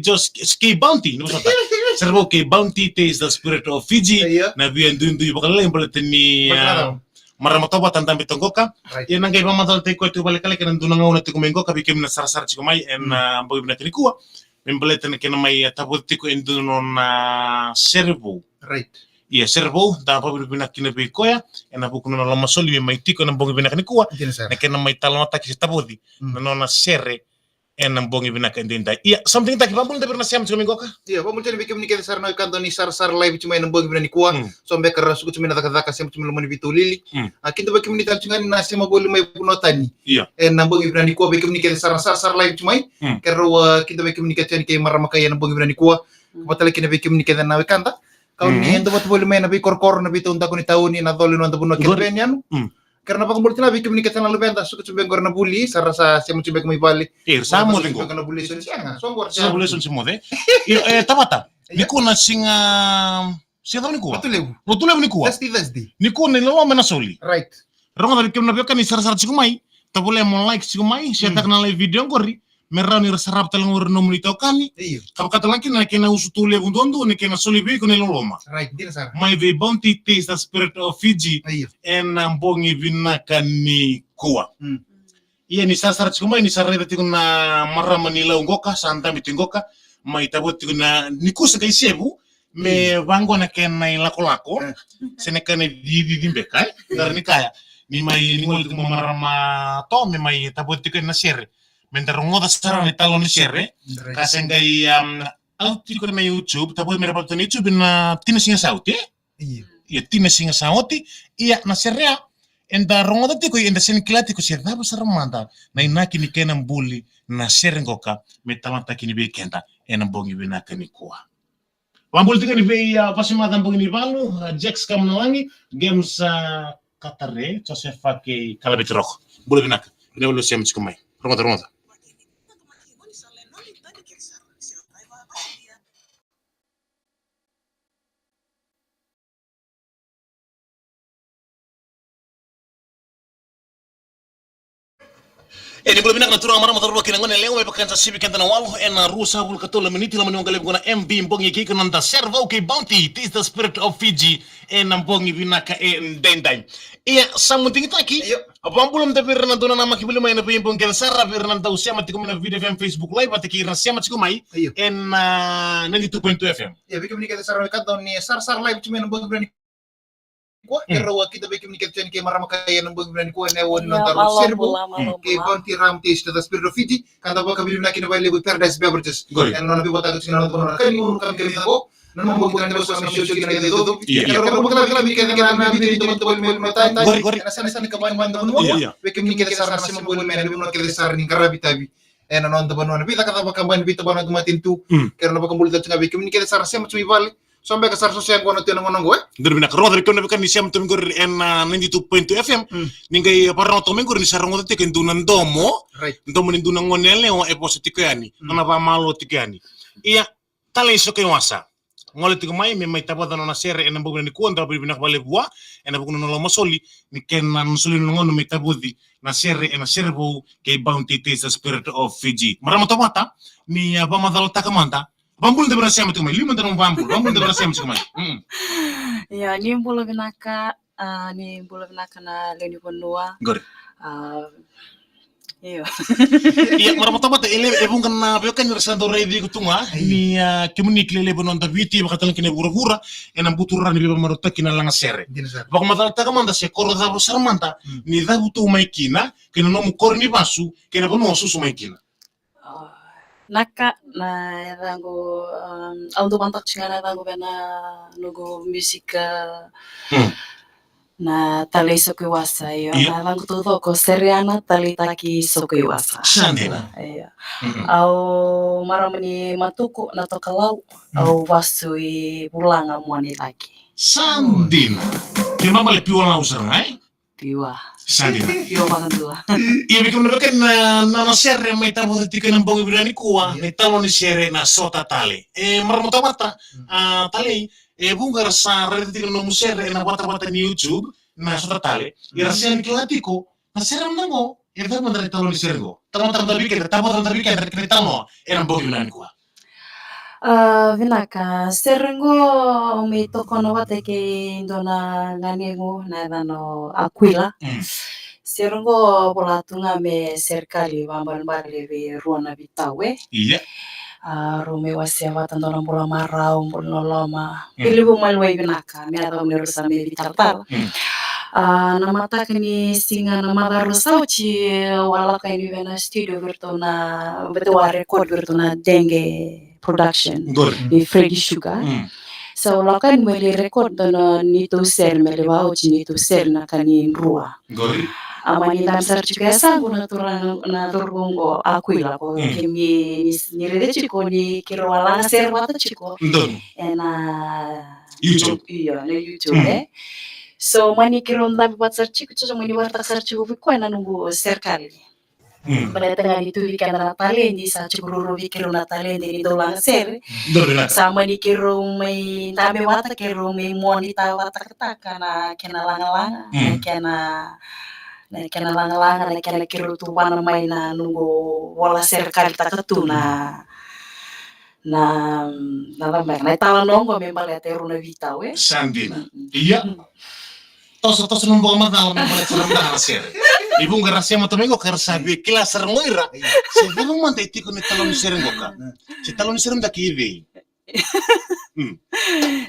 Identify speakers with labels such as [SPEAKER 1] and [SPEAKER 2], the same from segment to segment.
[SPEAKER 1] just K-Bounty, no sata. Servo K-Bounty taste the spirit of Fiji. Na via ndundu bakala yang balatini maramatoba tantam bitongoka. Ya nangai pamadal te ko tu balekale kan nduna ngona te kumengoka bikem na sarsar chikomai en bogi bina kunikua. Membaletene kena mai tabuti ko enduno na servo.
[SPEAKER 2] Right.
[SPEAKER 1] Iya servo da bogi bina kinabe koya en abukuno na lamasoli me mai tiko na bogi bina kunikua. Na kena mai talonata ki tabuti. Na na serre en bongi bina kendenda. Iya something tak bambul de berna siam chikomenggoka.
[SPEAKER 2] Iya, bambul tene bikem ni sar no kanto ni sar live cuma en bogi bina ni kuwa. Sombe kara suku cuma na kata siam cuma lumani bitulili. Akinto bikem ni tal cungan na siam bolu mai punotani.
[SPEAKER 1] Iya.
[SPEAKER 2] En bogi bina ni kuwa bikem ni sar live cuma karo kinto bikem ni kecen ke maramaka en bogi bina ni kuwa. Batale kina bikem ni na kanta. Kau ni endo bat bolu mai na bi kor na bi tunta ko ni tauni na dolu no tabuno kenbenian. Karena pakumbul tina bikim ni ketana lubenta suku cubeng korna buli sarasa siam cubeng mai bali.
[SPEAKER 1] Samo tengo.
[SPEAKER 2] Karena buli sun sianga, songor
[SPEAKER 1] Sa buli sun simode. Tabata. Niku na singa siapa niku? Betul niku.
[SPEAKER 2] That's
[SPEAKER 1] Niku ni lo mena soli.
[SPEAKER 2] Right.
[SPEAKER 1] Ronga dari kemna bioka ni sar cikumai. Tabule mo like cikumai, siya tak na live video ngori. Merau ni sarap talang ngor nomuni tokani.
[SPEAKER 2] Iya.
[SPEAKER 1] Kap katalankin na kena usutule undondo ni kena soli be ko ni loloma.
[SPEAKER 2] Right, din sar.
[SPEAKER 1] My ve bounty taste the spirit of Fiji.
[SPEAKER 2] Iya.
[SPEAKER 1] En ambongi vinaka ni kuwa. Iya ni sasar cikumai ni sarre beti na marra manila ungoka santa mitingoka. Mai taboti na niku sekai sebu me bango na kena lako sene kena di bekai dari kaya ni mai ni ngol mo marama to me mai taboti na sere mentar ngoda sara ni talon ni sere kasengai auti ko na YouTube taboti me rapato ni YouTube na tinasinga sauti iya tinasinga sauti iya na sere enda rongoda tiko enda sen kilati ko sere daba sara manda na inaki ni kena mbuli na sere ngoka me talanta kini be kenda ena bongi bina kani kuwa. Wambul tika ni vei pasimatan bongi ni balu, Jax kam nalangi, games Katare, Josefa ke kalabit rock. Bulu binak, ini ulu siam cikumai. Rongot. Ini belum nak naturang marah motor bakin ngon leo pakan sa civic kanta nawal en rusa bul katola meniti laman ngale guna MB mbongi ki kananta servo ke bounty this the spirit of Fiji en mbongi binaka en dendai iya samunting taki abambulum de birna dona nama ki buluma en mbongi ken sarra birna tau siama tikum na video FM Facebook live atiki siama tikumai en 92.2 FM
[SPEAKER 2] ya bikum ni kata sarra kanto ni sar live cuma en mbongi berani kuwa kerawa kita bikin ni kecen ke marama kaya nang berani kuwa ne won nontar serbo ke bounty ram taste the spirit of Fiji kanta baka bilim nakina bali with paradise beverages en non bi bota ko sinan ko kan mo kam ke ko non mo bukan ko sa misyo kina ke do pero ko kala bi kena na bi ni to mo mata na sana ka ban mo bikin ni kete sar sima bol men bi no kete sar ni karabi tabi en non to banon bi ta kata baka ban bi to banon matin tu karena baka bul ta bikin ni kete sar sima cui bali sampai ke sarso yang kono tiang ngono gue.
[SPEAKER 1] Dari bina karo dari kono kan ni siam tumingor en 92.2 FM. Ningai parang tumingor ni sarong ngote ken dunan domo. Domo ni dunan ngonele o e positif yani. Nana ba malo tikani. Iya tale iso ke wasa. Ngole tiku mai me mai tabata na sere en mbogo ni kuonda bina bale bua en mbogo no masoli ni ken na masoli no ngono me tabudi na sere bo ke bounty taste spirit of Fiji. Marama tomata ni ba madalo takamanta. Bambul de berasa macam mana? Lima tahun bambul de berasa macam mana?
[SPEAKER 3] Ya, ni bulu binaka na leni ponua.
[SPEAKER 1] Gor.
[SPEAKER 3] Iya.
[SPEAKER 1] Iya, marama tomata ele ebung kana biokan rasa dore di kutunga ni kemunik lele bonon ta viti bakatan kine bura-bura enam buturan ni beba marota kina langa sere. Bak madal ta kamanda se koro da sarmanta ni da butu mai kina kina no mukor ni basu kina bono susu mai kina.
[SPEAKER 3] Naka na rango auto bantak singa rango bena nugo musika na tali sokuwasa yo na rango todo ko seriana tali taki sokuwasa
[SPEAKER 1] Sandena
[SPEAKER 3] iya au maramani matuku na tokalau au wasui pulanga muani taki
[SPEAKER 1] Sandina kima male piwa na usar ngai
[SPEAKER 3] piwa
[SPEAKER 1] Sandina
[SPEAKER 3] piwa banget dua
[SPEAKER 1] iya bikin mereka na sere mai tabo tika na bongi birani kuwa mai talo ni sere na sota tale marmota mata tale bungar sa rete tika no musere na bata ni YouTube na sota tale ira sen kilatiko na sere nango ira mandare talo ni sere go tamo bikin tabo bikin dari talo era bongi birani kuwa
[SPEAKER 3] Vinaka, serengo may tokono wateke indona nganengo na dano Aquila. Serengo bolatunga me serikali wambali vi ruana vitawe.
[SPEAKER 1] Iya.
[SPEAKER 3] Rume wasewa tandona bola marau bola loma. Pilibu malwai vinaka, me ada unirusa me vitartal. Namata kani singa namata rusauci wala kani vena studio virtuna betua record virtuna denge production di Freddy Sugar. So lakan meli record dona nito ser meli wauci nito ser na kani rua. Amani dam search kesa guna turang na turungo Aquila ko kimi nirede chiko ni kirwala na ser wata chiko. Ena
[SPEAKER 1] YouTube.
[SPEAKER 3] Iya na YouTube. So mani kironda buat search kucu mani warta search ko na nunggu serikali. Pada tengah itu ikan Natale di sa cukuru bikiru Natale di dolang ser. Sama di kiru may tame wata kiru may monita wata ketaka na kena langa-langa na kena langa-langa na kena kiru tuwana may na nunggu wala serikali taketu na lambek na tawa nonggo may balete runa vita we.
[SPEAKER 1] Sandina. Iya. Tos nunggu madal may balete runa ser. Ibu ngerasa mau temengo karena sabi kelas sermoira. Sebelum mantai tiko ni talon sereng goka. Si talon sereng dak ibe.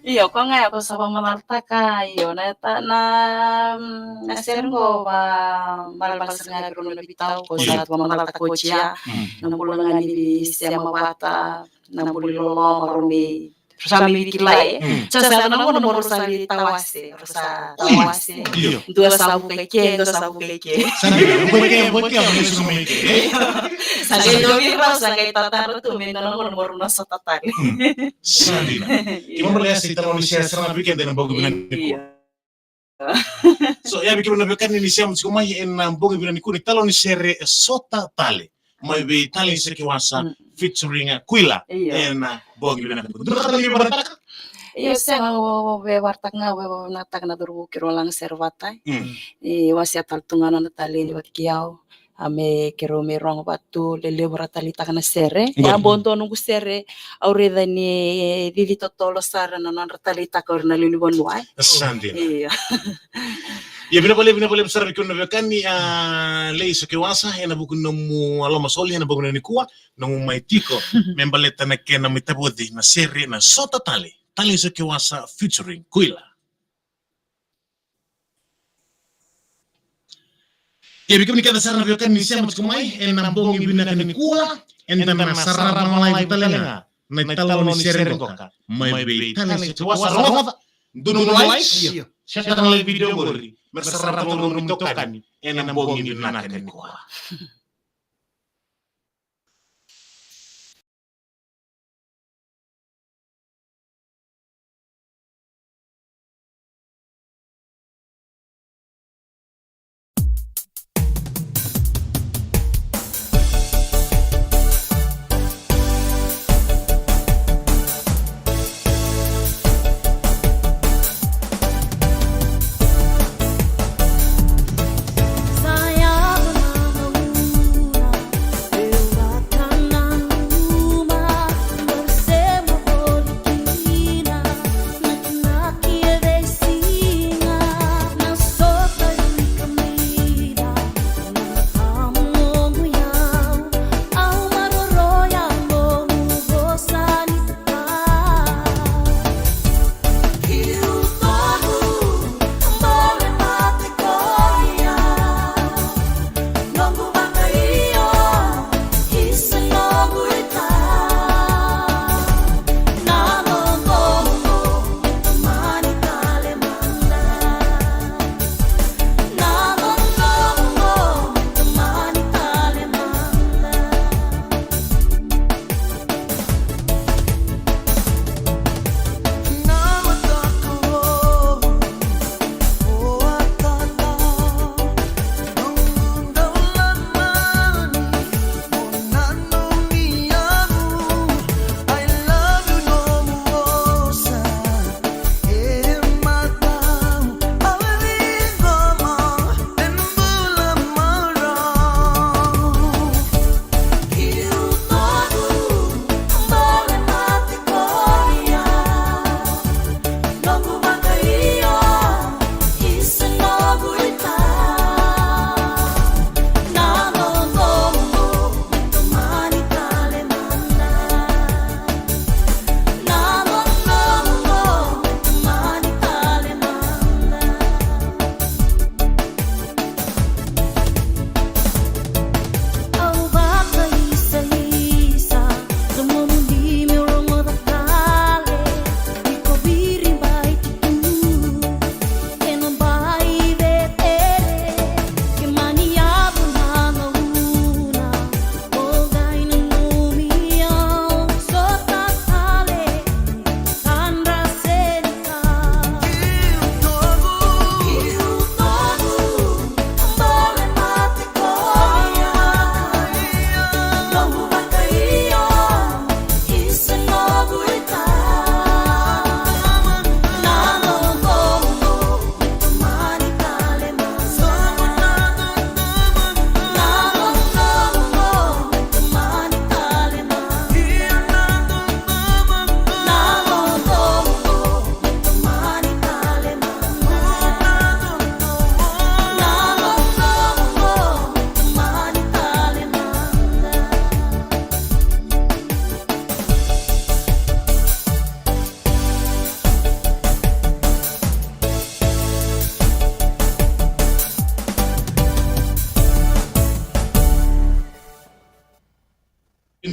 [SPEAKER 3] Iyo ko nga ako sa pamamaltaka iyo na sereng go balbas nga pero na bitaw ko sa pamamaltaka ko siya. Namulangan ni siya mawata namulilo marumi. Rusami bikilai. Sa nang ko nomor rusali tawase. Dua sabu keke.
[SPEAKER 1] Bukan boleh sumike.
[SPEAKER 3] Sali domi ra sangai tatar tu me nang ko nomor na sa tatar.
[SPEAKER 1] Sandina. Kimo boleh si talon siya serang bikin dan bogo binan niku. So ya bikin binan ini siya msiko mai en bogo binan niku ni talon sere sota tale. Mai be tale se kiwasa featuring Aquila en bogo binan niku.
[SPEAKER 3] Iyo siya we wartak nga we natak na duru kiro lang servatai. Wasi atal tungana na tali ni watkiyaw. Ame kiro me rong batu lele baratalita kana sere. Ya bonto nungu sere aureda ni vivi totolo sara na ratalita ka na lilibon wai.
[SPEAKER 1] Sandina.
[SPEAKER 3] Iya.
[SPEAKER 1] Ya bina boleh besar bikin nabekan ni lei so kiwasa ena buku nomu aloma soli ena buku ni kuwa nomu maitiko membaleta na kena mitabodi na sere na sota tali so kiwasa featuring Aquila. Ya bikin kita sarana nabekan ni siya mutkumai ena bongi bina kani kuwa ena na sarara malai bitalenga na talon ni sere goka mai be tali so kiwasa ronga dunu likes siya tanang video gori bersarap ngomong tokan enam bongi binakan kuah.
[SPEAKER 4] Saya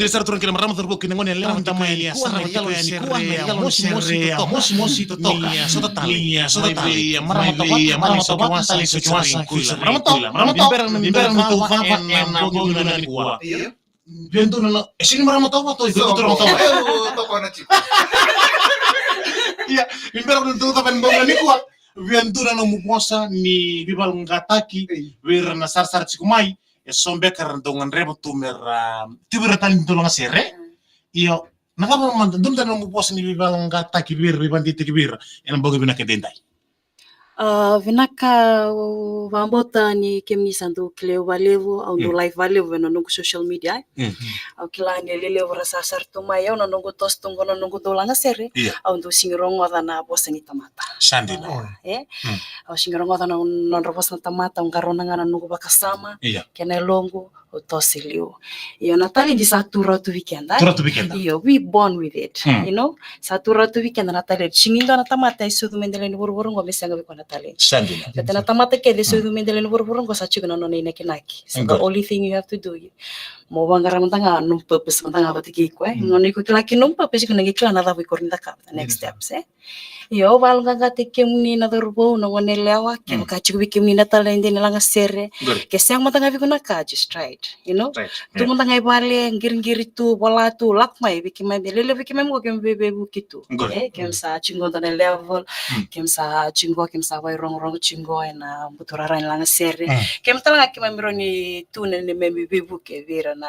[SPEAKER 1] Indri sar turun kina marama turbo kina ngone lewa tama ya sara ya mosi to ya so tali ya marama to tali so chwasa marama to to papa na bogi na ni kwa vento na esini marama to iko to
[SPEAKER 2] To ko na chi.
[SPEAKER 1] iya imbera to papa bogi ni kwa vento na muposa ni bibal ngataki wer na sar chikumai sombe karandongan rebo tumer tibira tali tolong sere iyo nakapa man dum tan mo pos ni bibal ngata kibir bibandi kibir en bogo bina ke dendai
[SPEAKER 3] Vinaka vambota ni kemni sandu kleo valevo au no live valevo no nungu social media au kila ni lele rasa sartu mai au no nungu tostungo no nungu dolanga sere au ndo singirongo dana bosani tamata
[SPEAKER 1] sandina
[SPEAKER 3] au singirongo dana non robosna tamata ungarona ngana nungu bakasama kene longo utosiliu iyo natali di satu ratu weekend iyo we born with it you know satu ratu weekend natali singindo na tamata isu mendele ni buru ngo mesanga ko natali
[SPEAKER 1] sandina
[SPEAKER 3] na tamata ke de isu mendele ni buru ngo sachi no no ne kinaki so the only thing you have to do mo bangara mantanga num purpose mantanga batiki ko ngoni ko kilaki num purpose ko ngi kila na da ko rinda ka the next steps iyo balunga gate kemni na dorbo no ngone lewa ke ka chiku kemni na tala inde langa sere ke sang mantanga vi ko na ka just right you know tu mantanga ibale ngir tu bola tu lakmai bikima lele bikima mo kem bebe bukitu kem sa chingo na level kem sa vai rong chingo na buturara langa sere kem tala kem mironi tu ne membe bebuke vera na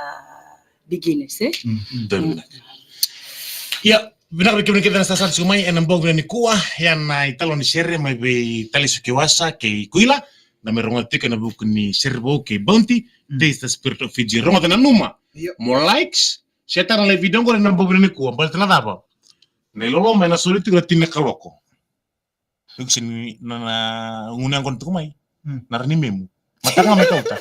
[SPEAKER 3] beginners
[SPEAKER 1] ya benar betul kita sasar sumai enam bog ni kuah yang na italo ni sere mai be tali sukiwasa ke kuila na meronga tika na buku ni serbo ke bounty this the spirit of Fiji ronga na numa more likes setan le video ngore na bog ni kuah bal tana daba ne lolo mena soliti gratina kaloko sini na ngunang kon tukumai narni memu matanga me kauta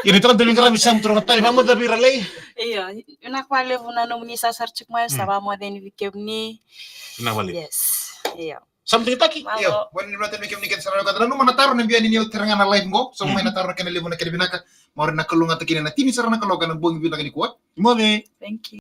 [SPEAKER 1] ini tuh kan kala bisa mutro kata vamos da virale
[SPEAKER 3] iya una kwale vuna no munisa sarchuk mai saba mo den vikemni
[SPEAKER 1] na wale
[SPEAKER 3] yes iya
[SPEAKER 1] something taki
[SPEAKER 2] Iyo, when ni natin mikam ni ken sarano kata no manataro na biyan ni terangan na live go so may nataro na kanale mo na kinabinaka mo rin nakulungan ta kinana tini sarana kalogan ng buong binaka ni kuwa
[SPEAKER 1] mo
[SPEAKER 3] thank you